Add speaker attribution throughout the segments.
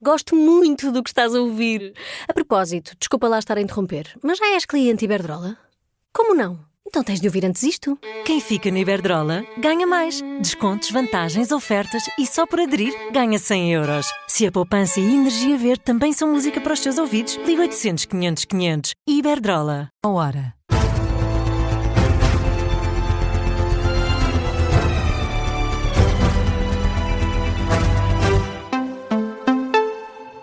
Speaker 1: Gosto muito do que estás a ouvir. A propósito, desculpa lá estar a interromper, mas já és cliente Iberdrola? Como não? Então tens de ouvir antes isto.
Speaker 2: Quem fica na Iberdrola ganha mais. Descontos, vantagens, ofertas e só por aderir ganha 100 euros. Se a poupança e a energia verde também são música para os teus ouvidos, liga 800 500 500. Iberdrola. A hora.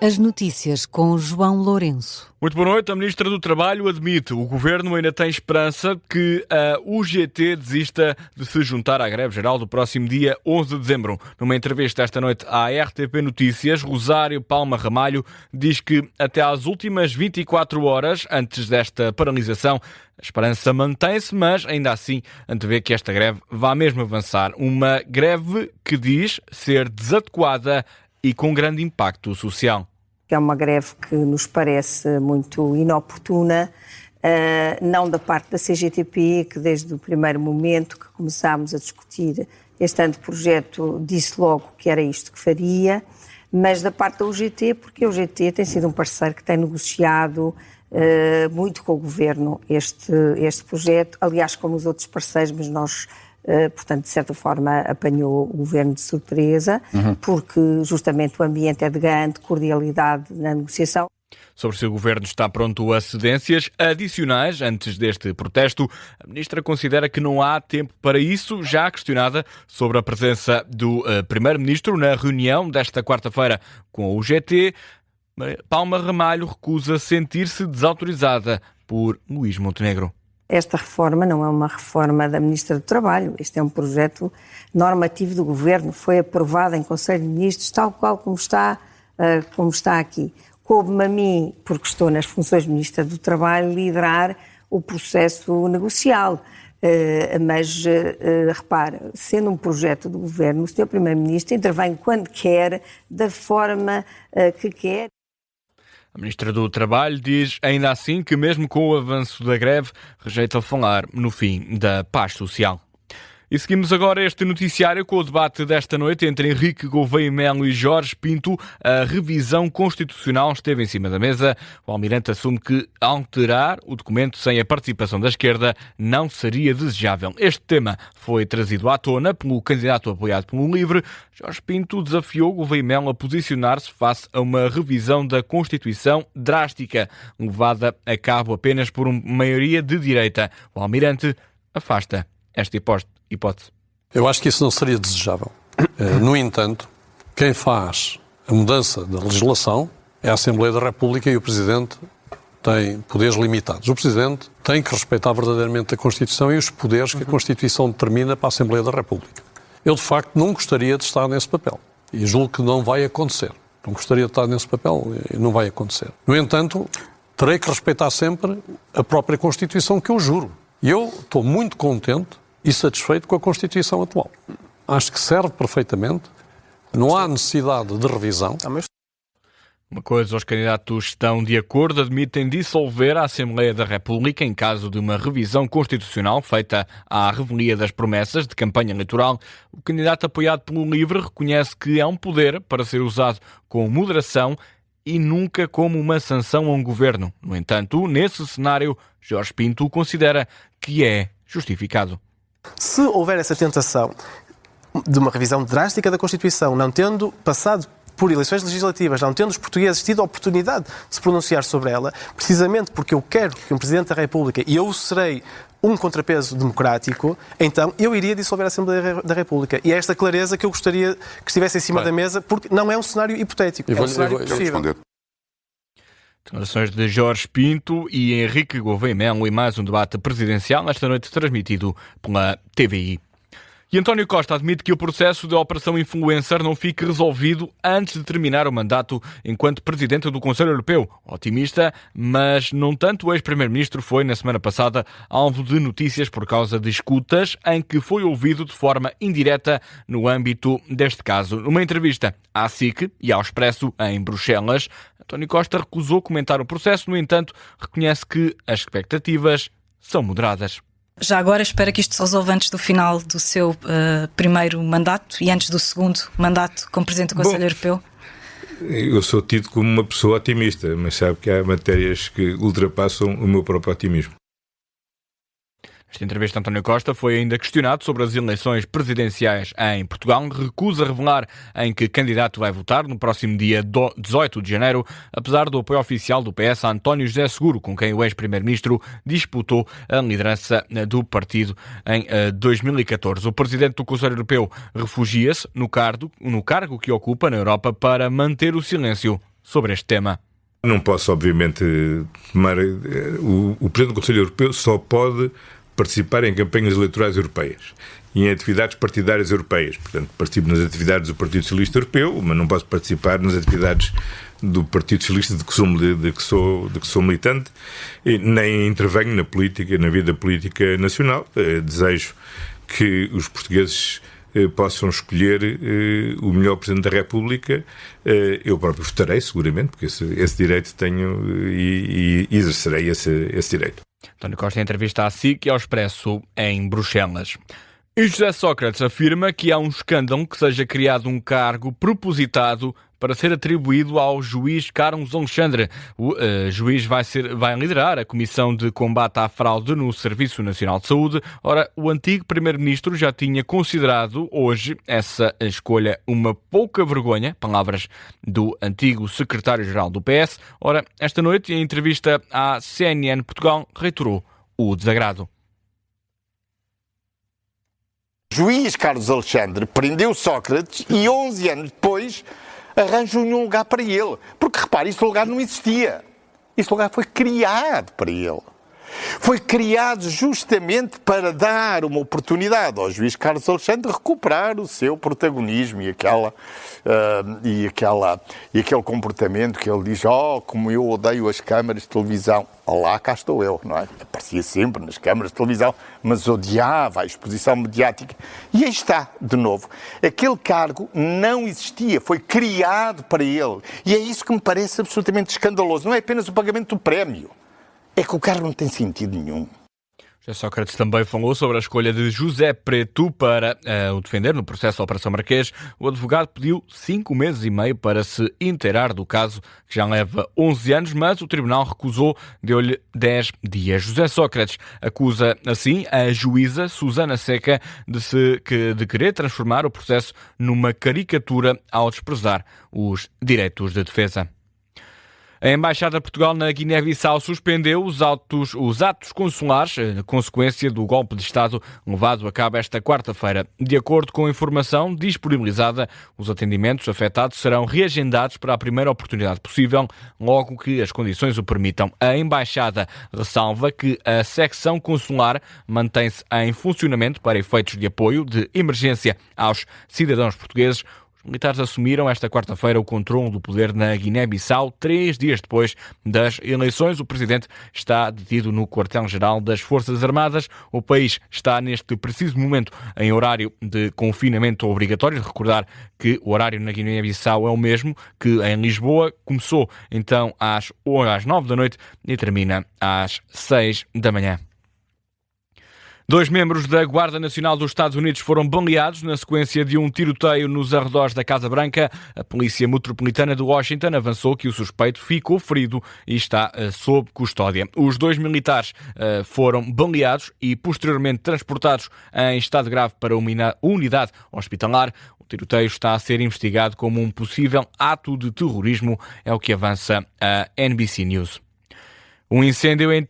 Speaker 2: As notícias com João Lourenço.
Speaker 3: Muito boa noite. A Ministra do Trabalho admite o Governo ainda tem esperança que a UGT desista de se juntar à greve geral do próximo dia 11 de dezembro. Numa entrevista esta noite à RTP Notícias, Rosário Palma Ramalho diz que até às últimas 24 horas antes desta paralisação a esperança mantém-se, mas ainda assim antevê que esta greve vá mesmo avançar. Uma greve que diz ser desadequada e com grande impacto social.
Speaker 4: É uma greve que nos parece muito inoportuna, não da parte da CGTP, que desde o primeiro momento que começámos a discutir este anteprojeto disse logo que era isto que faria, mas da parte da UGT, porque a UGT tem sido um parceiro que tem negociado muito com o Governo este projeto, aliás como os outros parceiros, mas nós portanto, de certa forma, apanhou o Governo de surpresa, porque justamente o ambiente é de grande cordialidade na negociação.
Speaker 3: Sobre se o Governo está pronto a cedências adicionais antes deste protesto, a Ministra considera que não há tempo para isso, já questionada sobre a presença do Primeiro-Ministro na reunião desta quarta-feira com a UGT. Palma Ramalho recusa sentir-se desautorizada por Luís Montenegro.
Speaker 4: Esta reforma não é uma reforma da Ministra do Trabalho, este é um projeto normativo do Governo, foi aprovado em Conselho de Ministros, tal qual como está aqui. Coube-me a mim, porque estou nas funções de Ministra do Trabalho, liderar o processo negocial. Mas, repare, sendo um projeto do Governo, o Sr. Primeiro-Ministro intervém quando quer, da forma que quer.
Speaker 3: A Ministra do Trabalho diz, ainda assim, que mesmo com o avanço da greve, rejeita falar no fim da paz social. E seguimos agora este noticiário com o debate desta noite entre Henrique Gouveia Melo e Jorge Pinto. A revisão constitucional esteve em cima da mesa. O Almirante assume que alterar o documento sem a participação da esquerda não seria desejável. Este tema foi trazido à tona pelo candidato apoiado pelo LIVRE. Jorge Pinto desafiou Gouveia Melo a posicionar-se face a uma revisão da Constituição drástica, levada a cabo apenas por uma maioria de direita. O Almirante afasta esta hipótese.
Speaker 5: Eu acho que isso não seria desejável. No entanto, quem faz a mudança da legislação é a Assembleia da República e o Presidente tem poderes limitados. O Presidente tem que respeitar verdadeiramente a Constituição e os poderes que a Constituição determina para a Assembleia da República. Eu, de facto, não gostaria de estar nesse papel e julgo que não vai acontecer. Não gostaria de estar nesse papel e não vai acontecer. No entanto, terei que respeitar sempre a própria Constituição que eu juro. E eu estou muito contente e satisfeito com a Constituição atual. Acho que serve perfeitamente, não há necessidade de revisão.
Speaker 3: Uma coisa, os candidatos estão de acordo, admitem dissolver a Assembleia da República em caso de uma revisão constitucional feita à revelia das promessas de campanha eleitoral. O candidato apoiado pelo LIVRE reconhece que é um poder para ser usado com moderação e nunca como uma sanção a um governo. No entanto, nesse cenário, Jorge Pinto considera que é justificado.
Speaker 6: Se houver essa tentação de uma revisão drástica da Constituição, não tendo passado por eleições legislativas, não tendo os portugueses tido a oportunidade de se pronunciar sobre ela, precisamente porque eu quero que um Presidente da República, e eu serei um contrapeso democrático, então eu iria dissolver a Assembleia da República. E é esta clareza que eu gostaria que estivesse em cima da mesa, porque não é um cenário hipotético, é um cenário possível.
Speaker 3: Declarações de Jorge Pinto e Henrique Gouveia Melo e mais um debate presidencial esta noite transmitido pela TVI. E António Costa admite que o processo da Operação Influencer não fique resolvido antes de terminar o mandato enquanto Presidente do Conselho Europeu. Otimista, mas não tanto o ex-Primeiro-Ministro foi, na semana passada, alvo de notícias por causa de escutas em que foi ouvido de forma indireta no âmbito deste caso. Numa entrevista à SIC e ao Expresso, em Bruxelas, António Costa recusou comentar o processo, no entanto, reconhece que as expectativas são moderadas.
Speaker 7: Já agora espero que isto se resolva antes do final do seu primeiro mandato e antes do segundo mandato como Presidente do Conselho Europeu.
Speaker 8: Eu sou tido como uma pessoa otimista, mas sabe que há matérias que ultrapassam o meu próprio otimismo.
Speaker 3: Nesta entrevista, António Costa foi ainda questionado sobre as eleições presidenciais em Portugal. Recusa revelar em que candidato vai votar no próximo dia 18 de janeiro, apesar do apoio oficial do PS a António José Seguro, com quem o ex-primeiro-ministro disputou a liderança do partido em 2014. O presidente do Conselho Europeu refugia-se no cargo que ocupa na Europa para manter o silêncio sobre este tema.
Speaker 8: Não posso, obviamente, tomar... O presidente do Conselho Europeu só pode participar em campanhas eleitorais europeias e em atividades partidárias europeias. Portanto, participo nas atividades do Partido Socialista Europeu, mas não posso participar nas atividades do Partido Socialista de que sou militante, e nem intervenho na política, na vida política nacional. Desejo que os portugueses possam escolher o melhor Presidente da República. Eu próprio votarei, seguramente, porque esse direito tenho e exercerei esse direito.
Speaker 3: António Costa em entrevista à SIC e ao Expresso em Bruxelas. E José Sócrates afirma que há um escândalo que seja criado um cargo propositado para ser atribuído ao juiz Carlos Alexandre. O juiz vai liderar a Comissão de Combate à Fraude no Serviço Nacional de Saúde. Ora, o antigo primeiro-ministro já tinha considerado hoje essa escolha uma pouca vergonha, palavras do antigo secretário-geral do PS. Ora, esta noite, em entrevista à CNN Portugal, reiterou o desagrado.
Speaker 9: Juiz Carlos Alexandre prendeu Sócrates e 11 anos depois arranjam um lugar para ele. Porque, repare, este lugar não existia. Este lugar foi criado para ele. Foi criado justamente para dar uma oportunidade ao juiz Carlos Alexandre de recuperar o seu protagonismo e aquele comportamento que ele diz: como eu odeio as câmaras de televisão. Lá cá estou eu, não é? Aparecia sempre nas câmaras de televisão, mas odiava a exposição mediática. E aí está, de novo. Aquele cargo não existia, foi criado para ele. E é isso que me parece absolutamente escandaloso. Não é apenas o pagamento do prémio. É que o cargo não tem sentido nenhum.
Speaker 3: José Sócrates também falou sobre a escolha de José Preto para o defender no processo da Operação Marquês. O advogado pediu 5 meses e meio para se inteirar do caso, que já leva 11 anos, mas o tribunal recusou, deu-lhe 10 dias. José Sócrates acusa, assim, a juíza Susana Seca de querer transformar o processo numa caricatura ao desprezar os direitos de defesa. A Embaixada de Portugal na Guiné-Bissau suspendeu os atos consulares, consequência do golpe de Estado levado a cabo esta quarta-feira. De acordo com a informação disponibilizada, os atendimentos afetados serão reagendados para a primeira oportunidade possível, logo que as condições o permitam. A Embaixada ressalva que a secção consular mantém-se em funcionamento para efeitos de apoio de emergência aos cidadãos portugueses. Os militares assumiram esta quarta-feira o controle do poder na Guiné-Bissau, 3 dias depois das eleições. O presidente está detido no quartel-geral das Forças Armadas. O país está neste preciso momento em horário de confinamento obrigatório. Recordar que o horário na Guiné-Bissau é o mesmo que em Lisboa. Começou então às 9 da noite e termina às 6 da manhã. 2 membros da Guarda Nacional dos Estados Unidos foram baleados na sequência de um tiroteio nos arredores da Casa Branca. A Polícia Metropolitana de Washington avançou que o suspeito ficou ferido e está sob custódia. Os 2 militares foram baleados e posteriormente transportados em estado grave para uma unidade hospitalar. O tiroteio está a ser investigado como um possível ato de terrorismo, é o que avança a NBC News. Um incêndio em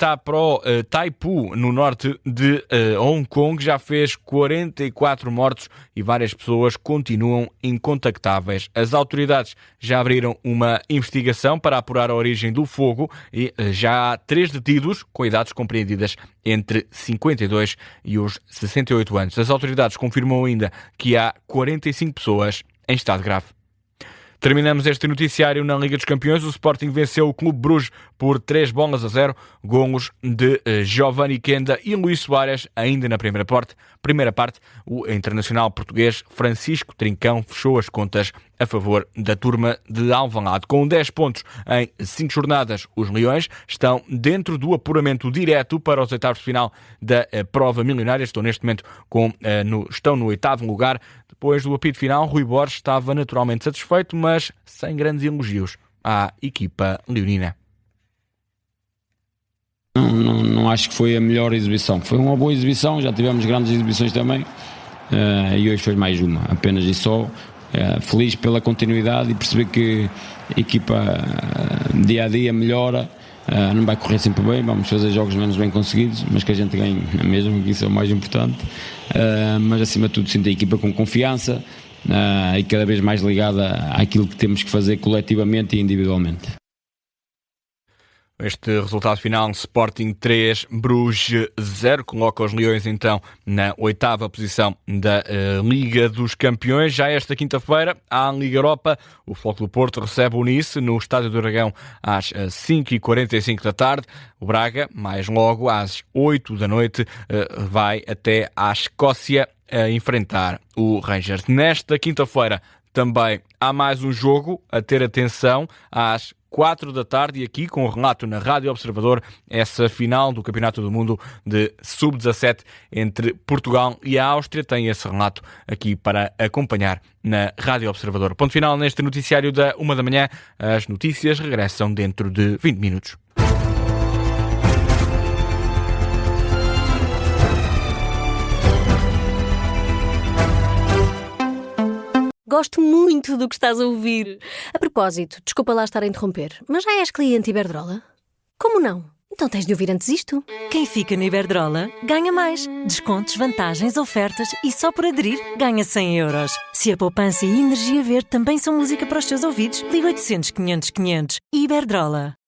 Speaker 3: Taipu, no norte de Hong Kong, já fez 44 mortos e várias pessoas continuam incontactáveis. As autoridades já abriram uma investigação para apurar a origem do fogo e já há 3 detidos com idades compreendidas entre 52 e os 68 anos. As autoridades confirmam ainda que há 45 pessoas em estado grave. Terminamos este noticiário na Liga dos Campeões. O Sporting venceu o Clube Bruges por por 3-0, golos de Giovanni Quenda e Luís Soares. Ainda na primeira parte, o internacional português Francisco Trincão fechou as contas a favor da turma de Alvalade. Com 10 pontos em 5 jornadas, os Leões estão dentro do apuramento direto para os oitavos de final da prova milionária. Estão neste momento estão no 8º lugar. Depois do apito final, Rui Borges estava naturalmente satisfeito, mas sem grandes elogios à equipa leonina.
Speaker 10: Não acho que foi a melhor exibição. Foi uma boa exibição, já tivemos grandes exibições também, e hoje foi mais uma, apenas e só. Feliz pela continuidade e perceber que a equipa dia a dia melhora. Não vai correr sempre bem, vamos fazer jogos menos bem conseguidos, mas que a gente ganhe mesmo, que isso é o mais importante. Mas acima de tudo sinto a equipa com confiança e cada vez mais ligada àquilo que temos que fazer coletivamente e individualmente.
Speaker 3: Este resultado final, Sporting 3, Bruges 0, coloca os Leões então na 8ª posição da Liga dos Campeões. Já esta quinta-feira, à Liga Europa, o Futebol Clube do Porto recebe o Nice no Estádio do Dragão às 5h45 da tarde. O Braga, mais logo, às 8 da noite, vai até à Escócia a enfrentar o Rangers. Nesta quinta-feira também há mais um jogo a ter atenção às 4 da tarde e aqui com o relato na Rádio Observador, essa final do Campeonato do Mundo de Sub-17 entre Portugal e a Áustria. Tem esse relato aqui para acompanhar na Rádio Observador. Ponto final neste noticiário da 1 da manhã. As notícias regressam dentro de 20 minutos.
Speaker 1: Gosto muito do que estás a ouvir. A propósito, desculpa lá estar a interromper, mas já és cliente Iberdrola? Como não? Então tens de ouvir antes isto.
Speaker 2: Quem fica na Iberdrola ganha mais. Descontos, vantagens, ofertas e só por aderir ganha 100 euros. Se a poupança e a energia verde também são música para os teus ouvidos, liga 800 500 500. Iberdrola.